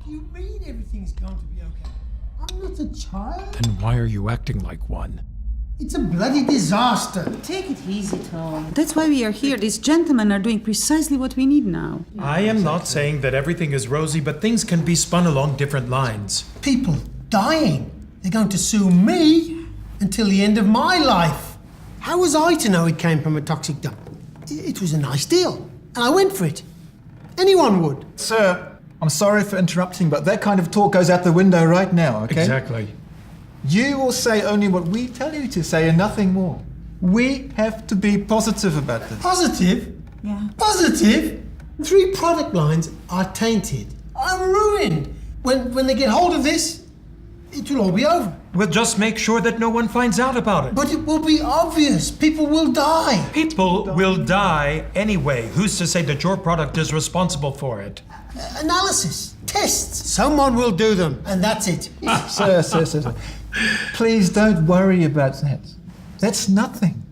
do you mean everything's going to be okay? I'm not a child. Then why are you acting like one? It's a bloody disaster. Take it easy, Tom. That's why we are here. These gentlemen are doing precisely what we need now. I am not saying that everything is rosy, but things can be spun along different lines. People dying. They're going to sue me until the end of my life. How was I to know it came from a toxic dump? It was a nice deal, and I went for it. Anyone would. Sir, I'm sorry for interrupting, but that kind of talk goes out the window right now, okay? Exactly. You will say only what we tell you to say and nothing more. We have to be positive about this. Positive? Yeah. Positive? 3 product lines are tainted. I'm ruined. When they get hold of this, it will all be over. We'll just make sure that no one finds out about it. But it will be obvious. People will die. People will die anyway. Who's to say that your product is responsible for it? Analysis. Tests. Someone will do them, and that's it. Sir. Please don't worry about that. That's nothing.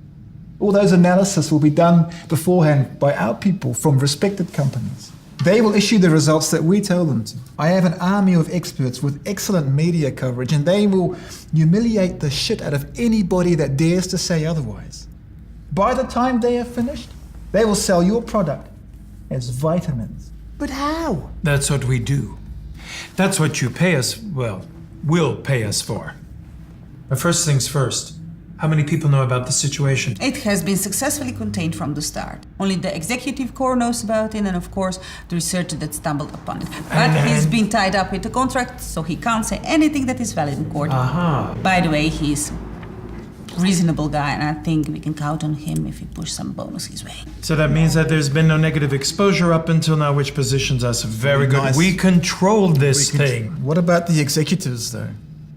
All those analyses will be done beforehand by our people from respected companies. They will issue the results that we tell them to. I have an army of experts with excellent media coverage, and they will humiliate the shit out of anybody that dares to say otherwise. By the time they are finished, they will sell your product as vitamins. But how? That's what we do. That's what you pay us, will pay us for. But first things first, how many people know about the situation? It has been successfully contained from the start. Only the executive core knows about it, and of course, the researcher that stumbled upon it. But he's been tied up with a contract, so he can't say anything that is valid in court. Aha. By the way, he's a reasonable guy, and I think we can count on him if we push some bonus his way. So that means that there's been no negative exposure up until now, which positions us very good. Nice. We control this thing. What about the executives, though?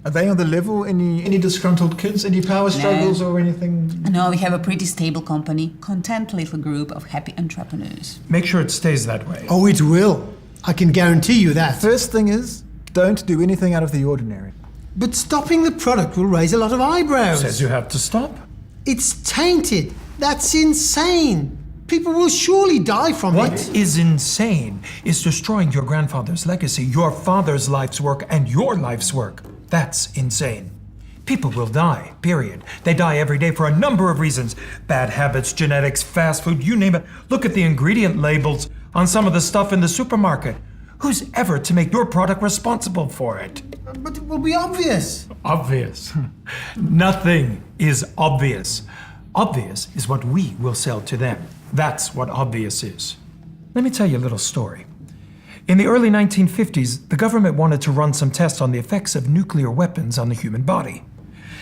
Are they on the level? Any disgruntled kids? Any power struggles or anything? No, we have a pretty stable company, content little group of happy entrepreneurs. Make sure it stays that way. Oh, it will. I can guarantee you that. First thing is, don't do anything out of the ordinary. But stopping the product will raise a lot of eyebrows. Says you have to stop. It's tainted. That's insane. People will surely die from it. What is insane is destroying your grandfather's legacy, your father's life's work, and your life's work. That's insane. People will die, period. They die every day for a number of reasons. Bad habits, genetics, fast food, you name it. Look at the ingredient labels on some of the stuff in the supermarket. Who's ever to make your product responsible for it? But it will be obvious. Obvious. Nothing is obvious. Obvious is what we will sell to them. That's what obvious is. Let me tell you a little story. In the early 1950s, the government wanted to run some tests on the effects of nuclear weapons on the human body.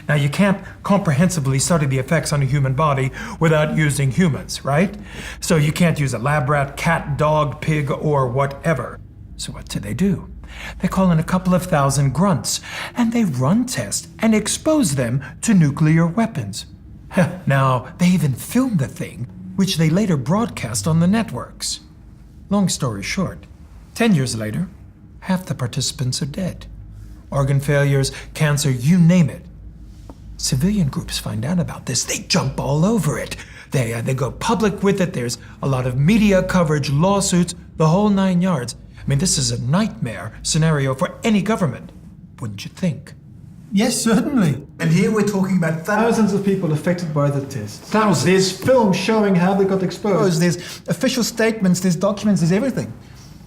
Now, you can't comprehensively study the effects on a human body without using humans, right? So you can't use a lab rat, cat, dog, pig, or whatever. So what do? They call in a couple of thousand grunts, and they run tests and expose them to nuclear weapons. Now, they even filmed the thing, which they later broadcast on the networks. Long story short, 10 years later, half the participants are dead. Organ failures, cancer, you name it. Civilian groups find out about this. They jump all over it. They go public with it. There's a lot of media coverage, lawsuits, the whole 9 yards. I mean, this is a nightmare scenario for any government, wouldn't you think? Yes, certainly. And here we're talking about thousands of people affected by the test. Thousands. There's films showing how they got exposed. There's official statements, there's documents, there's everything.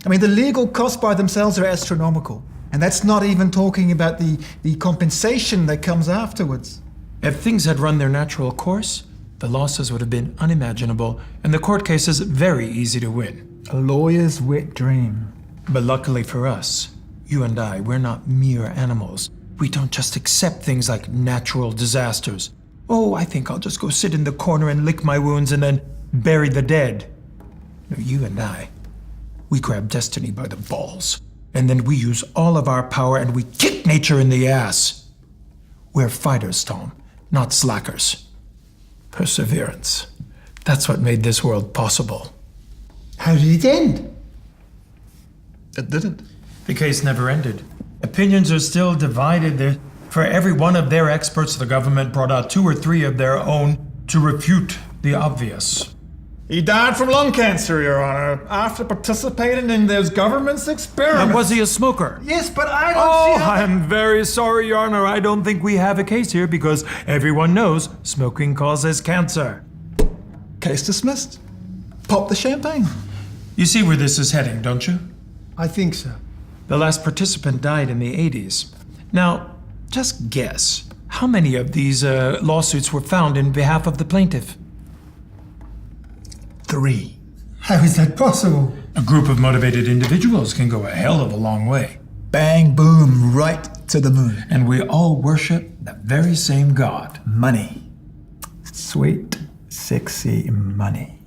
I mean, the legal costs by themselves are astronomical. And that's not even talking about the compensation that comes afterwards. If things had run their natural course, the losses would have been unimaginable and the court cases very easy to win. A lawyer's wet dream. But luckily for us, you and I, we're not mere animals. We don't just accept things like natural disasters. Oh, I think I'll just go sit in the corner and lick my wounds and then bury the dead. No, you and I, we grab destiny by the balls. And then we use all of our power and we kick nature in the ass. We're fighters, Tom, not slackers. Perseverance. That's what made this world possible. How did it end? It didn't. The case never ended. Opinions are still divided. For every one of their experts, the government brought out 2 or 3 of their own to refute the obvious. He died from lung cancer, Your Honor, after participating in those government's experiments. Was he a smoker? Yes, but I don't Oh, see how... I'm very sorry, Your Honor. I don't think we have a case here because everyone knows smoking causes cancer. Case dismissed. Pop the champagne. You see where this is heading, don't you? I think so. The last participant died in the 80s. Now, just guess, how many of these lawsuits were found in behalf of the plaintiff? 3. How is that possible? A group of motivated individuals can go a hell of a long way. Bang, boom, right to the moon. And we all worship the very same God. Money. Sweet, sexy money.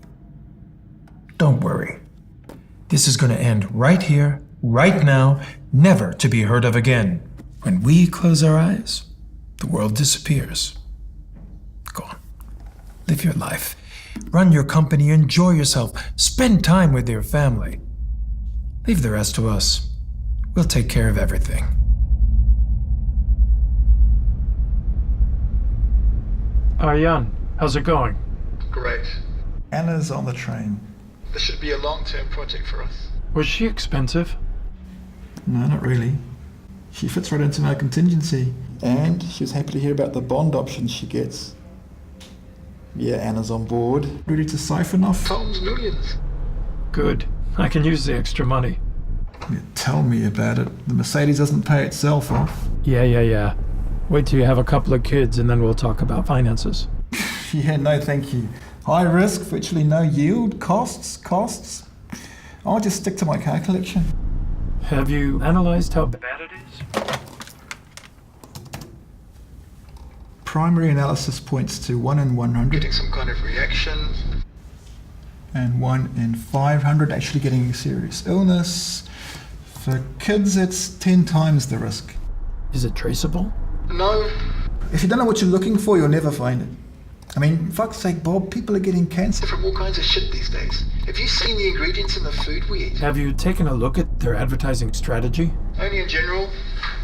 Don't worry. This is going to end right here, right now, never to be heard of again. When we close our eyes, the world disappears. Go on. Live your life. Run your company, enjoy yourself, spend time with your family. Leave the rest to us. We'll take care of everything. Jan, how's it going? Great. Anna's on the train. This should be a long-term project for us. Was she expensive? No, not really. She fits right into my contingency. And she was happy to hear about the bond options she gets. Yeah, Anna's on board, ready to siphon off. Tom's millions. Good. I can use the extra money. Yeah, tell me about it. The Mercedes doesn't pay itself off. Yeah. Wait till you have a couple of kids and then we'll talk about finances. Yeah, no thank you. High risk, virtually no yield, costs. I'll just stick to my car collection. Have you analyzed how bad it is? Primary analysis points to 1 in 100 Getting some kind of reaction. and 1 in 500 actually getting serious illness. For kids, it's 10 times the risk. Is it traceable? No. If you don't know what you're looking for, you'll never find it. I mean, fuck's sake, Bob, people are getting cancer. From all kinds of shit these days. Have you seen the ingredients in the food we eat? Have you taken a look at their advertising strategy? Only in general.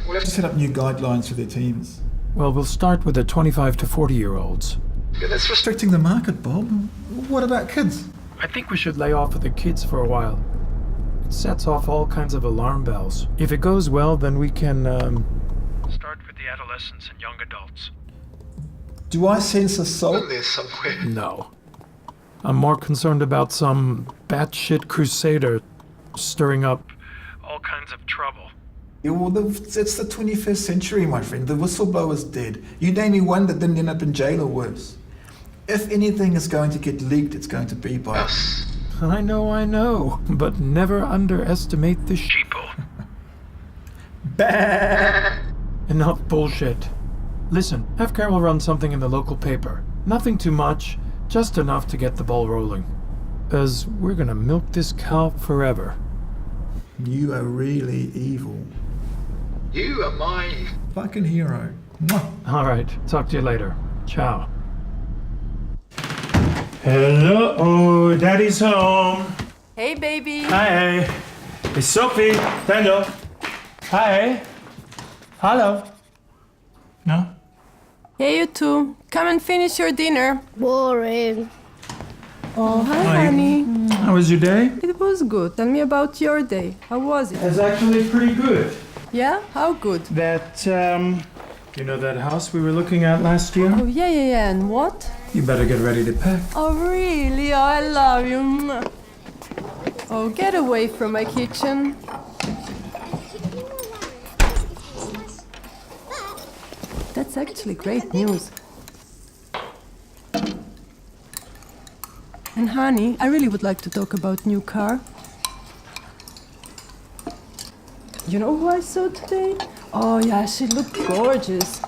We'll have To to... set up new guidelines for their teams. Well, we'll start with the 25 to 40-year-olds. Yeah, that's Restricting the market, Bob. What about kids? I think we should lay off of the kids for a while. It sets off all kinds of alarm bells. If it goes well, then we can, start with the adolescents and young adults. Do I sense a soul? in there somewhere. No. I'm more concerned about some batshit crusader stirring up all kinds of trouble. Yeah, well, it's the 21st century, my friend. The whistleblower's dead. You name me one that didn't end up in jail or worse. If anything is going to get leaked, it's going to be by us. I know, but never underestimate the sheeple. Bah! Enough bullshit. Listen, have Carol run something in the local paper. Nothing too much, just enough to get the ball rolling. 'Cause we're gonna milk this cow forever. You are really evil. You are my... Fucking hero. Mwah. Alright, talk to you later. Ciao. Hello, Daddy's home. Hey, baby. Hi. It's Sophie. Daniel. Hi. Hello. No? Hey, you two. Come and finish your dinner. Boring. Oh, hi, honey. How was your day? It was good. Tell me about your day. How was it? It's actually pretty good. Yeah? How good? That, you know that house we were looking at last year? Oh, yeah. And what? You better get ready to pack. Oh, really? Oh, I love you. Mwah. Oh, get away from my kitchen. That's actually great news. And honey, I really would like to talk about new car. You know who I saw today? Oh yeah, she looked gorgeous.